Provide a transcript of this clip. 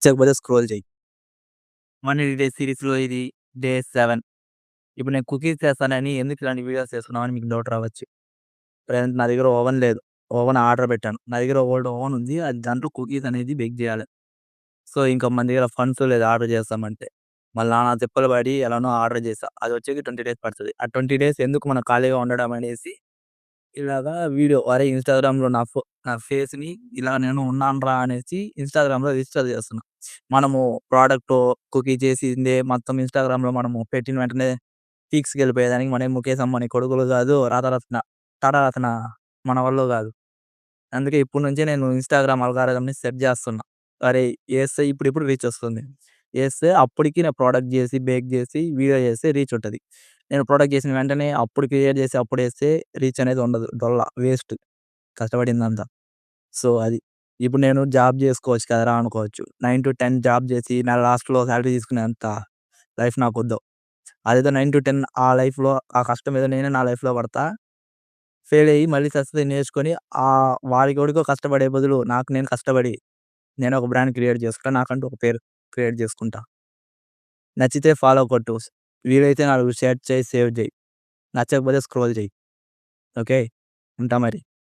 నచ్చకపోతే స్క్రోల్ చెయ్యి. 180 డేస్ సిరీస్‌లో ఇది డే 7. ఇప్పుడు నేను కుకీస్ చేస్తానని ఎందుకు ఇలాంటి వీడియోస్ చేస్తున్నావు అని మీకు డౌట్ రావచ్చు. ఫ్రెండ్స్ నా దగ్గర ఓవెన్ లేదు. ఓవెన్ ఆర్డర్ పెట్టాను. నా దగ్గర ఓల్డ్ ఓవెన్ ఉంది. అది దాంట్లో కుకీస్ అనేది బేక్ చేయాలి. సో, ఇంకా మన దగ్గర ఫండ్స్ లేదు ఆర్డర్ చేస్తామంటే. మళ్ళా నానా తిప్పలు పడి ఎలానో ఆర్డర్ చేశా. అది వచ్చేకి 20 డేస్ పడతది. ఆ 20 డేస్ ఎందుకు మనం ఖాళీగా ఉండడం అనేసి ఇలాగా వీడియో అరే ఇన్‌స్టాగ్రామ్‌లో నా ఫేస్‌ని ఇలా నేను ఉన్నానురా అనేసి ఇన్‌స్టాగ్రామ్‌లో రిజిస్టర్ చేస్తున్నా. మనము ప్రొడక్ట్ కుకీ చేసిందే మొత్తం ఇన్‌స్టాగ్రామ్‌లో మనము పెట్టిన వెంటనే పీక్స్‌కెళ్ళిపోయేదానికి మనమేం ముఖేష్ అంబానీ కొడుకులు కాదు. రాధారత్న, టాటారత్న మన వల్ల కాదు. అందుకే ఇప్పటి నుంచే నేను ఇన్‌స్టాగ్రామ్ అల్గారిథమ్‌ని సెట్ చేస్తున్నా. అరే! ఏస్తే ఇప్పుడిప్పుడు రీచ్ వస్తుంది. ఏస్తే అప్పటికి నేను ప్రొడక్ట్ చేసి, బేక్ చేసి, వీడియో చేస్తే రీచ్ ఉంటది. నేను ప్రొడక్ట్ చేసిన వెంటనే అప్పుడు క్రియేట్ చేసి అప్పుడేస్తే రీచ్ అనేది ఉండదు. డొల్ల వేస్ట్ కష్టపడిందంతా. సో, అది. ఇప్పుడు నేను జాబ్ చేసుకోవచ్చు కదరా అనుకోవచ్చు. 9-10 జాబ్ చేసి నెల లాస్ట్‌లో సాలరీ తీసుకునేంత లైఫ్ నాకొద్దు. అదేదో 9-10 ఆ లైఫ్‌లో ఆ కష్టం ఏదో నేనే నా లైఫ్‌లో పడతా. ఫెయిల్ అయ్యి మళ్ళీ సక్సెస్ నేర్చుకొని వాడికెవడికో కష్టపడే బదులు నాకు నేను కష్టపడి నేను ఒక బ్రాండ్ క్రియేట్ చేసుకుంటా. నాకంటూ ఒక పేరు క్రియేట్ చేసుకుంటా. నచ్చితే ఫాలో కొట్టు. వీలైతే 4 షేర్ చేయి, సేవ్ చెయి. నచ్చకపోతే స్క్రోల్ చెయి. ఓకే. ఉంటా మరి.